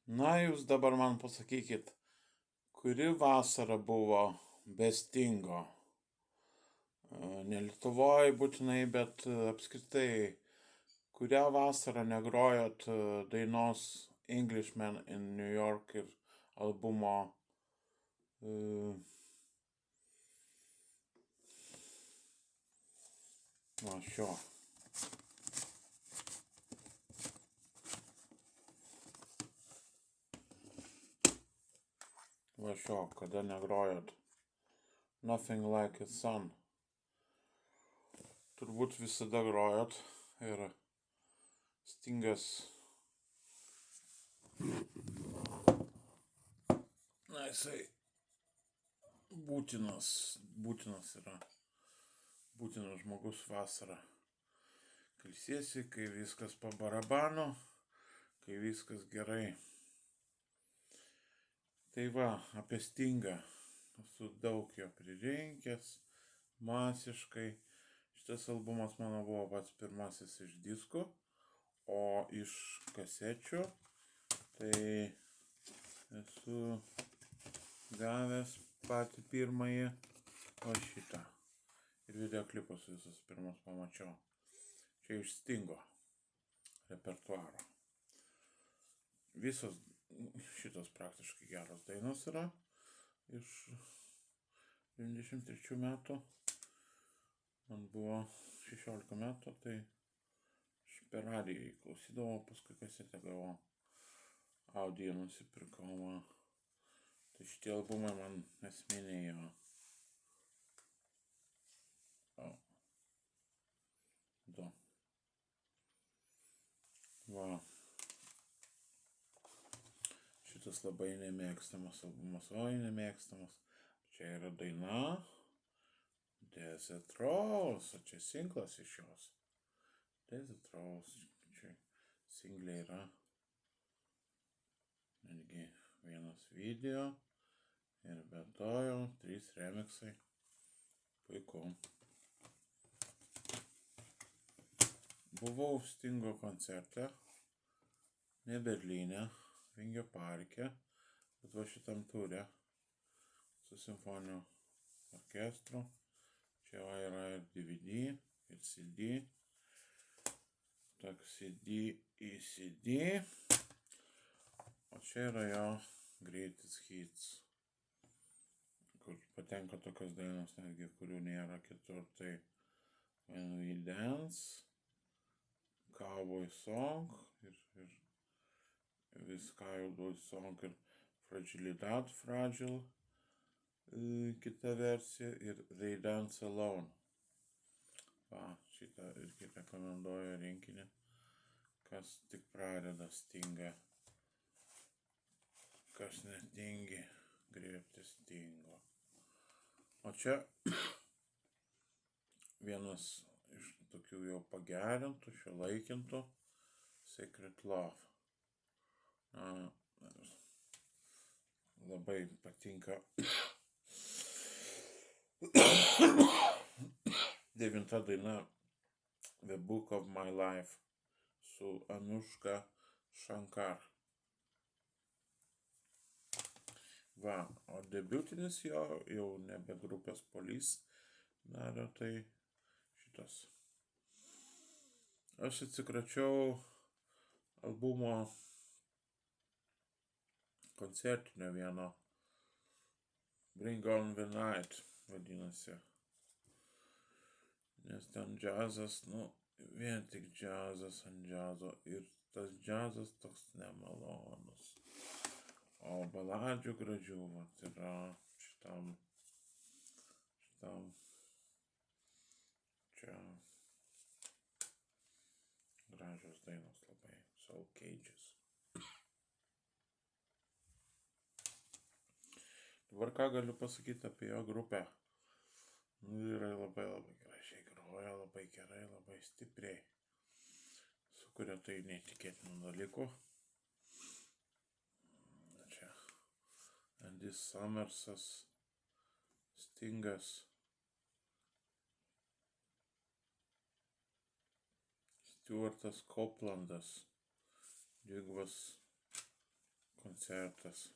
Na, jūs dabar man pasakykit, kuri vasara buvo be Stingo? Ne Lietuvoj būtinai, bet apskritai, kurią vasarą negrojot dainos Englishman in New York ir albumo šio. Va šio, kada negrojot. Nothing Like a Sun. Turbūt visada grojot ir Stingas. Na, jisai būtinas yra. Būtinas žmogus vasarą. Kalsiesi, kai viskas po barabano, kai viskas gerai. Tai va, apie Stingą. Esu daug jo pririnkęs, masiškai. Šitas albumas mano buvo pats pirmasis iš diskų, o iš kasečių tai esu gavęs patį pirmąjį, o šitą. Ir videoklipus visus pirmus pamačiau. Čia iš Stingo repertuaro. Visos šitos praktiškai geros dainos yra iš 93 metų. Man buvo 16 metų, tai aš per radiją klausydavau, paskui kasetę gavau, audio nusipirkau. Tai šitie albumai man esminiai jo. Du. Va. Šitas labai nemėgstamas albumas, nemėgstamas. Čia yra daina Desert Rose, o čia singlas iš jos. Desert Rose, čia singliai yra. Netgi vienas video ir be to jau 3 remixai. Puiku. Buvau Stingo koncerte, ne Berlyne, Vingio parke, bet va šitam ture su simfoniniu orkestru. Čia yra ir DVD, ir CD. Toks CD į CD. O čia yra jo Greatest Hits, kur patenka tokios dainos, netgi kurių nėra kitur. Tai When We Dance, Cowboy Song ir vis Cowboy Song ir Fragilidad, Fragile, kita versija ir They Dance Alone. Va, šitą irgi rekomenduoju rinkinį, kas tik pradeda Stingą, kas netingi griebti Stingo. O čia vienas iš tokių jau pagerintų, šiuolaikintų Secret Love. Labai patinka 9 daina The Book of My Life su Anushka Shankar. Va, o debiutinis jo jau nebe grupės Police darė, tai šitas. Aš atsikračiau albumo koncertinio vieno, Bring on the Night vadinasi. Nes ten džiazas, vien tik džiazas ant džiazo ir tas džiazas toks nemalonus. O baladžių gražių yra šitam čia gražios dainos labai. Soul Cages. Dabar ką galiu pasakyti apie jo grupę. Vyrai labai gražiai groja, labai gerai, labai stipriai. Sukuria tai neįtikėtinų dalykų. Čia Andy Summers, Stingas, Stuartas Copelandas, dvigubas koncertas.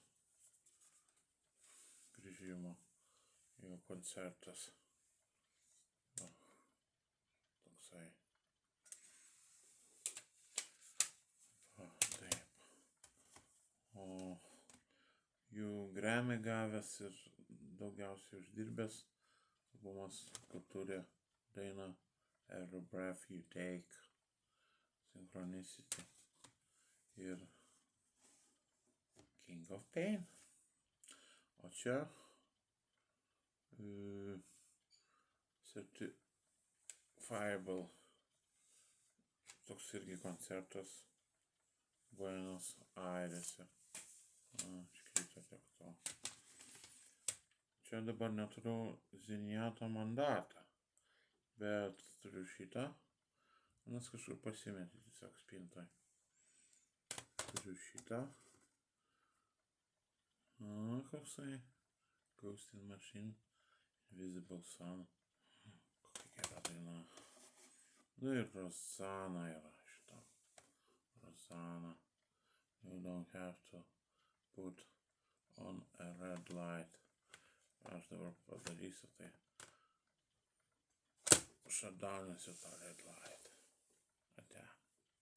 Grįžimo jo koncertas. Va, toksai. Va, taip. O jų Grammy gavęs ir daugiausiai uždirbęs albumas, kur turi dainą Every Breath You Take, Synchronicity ir King of Pain. O čia Certifiable, toks irgi koncertas Buenos Airėse. Iškrito tiek to. Čia dabar neturiu Ziniato mandatą, bet turiu šitą. Nes kažkur pasimetė tiesiog spintoj. Turiu šitą. Koksai Ghost in Machine, Invisible Sun. Kokia gera daina. Nu ir Rosanna yra šita. Rosanna. You don't have to put on a red light. Aš dabar padarysiu tai. Šadaunėsiu tą red light.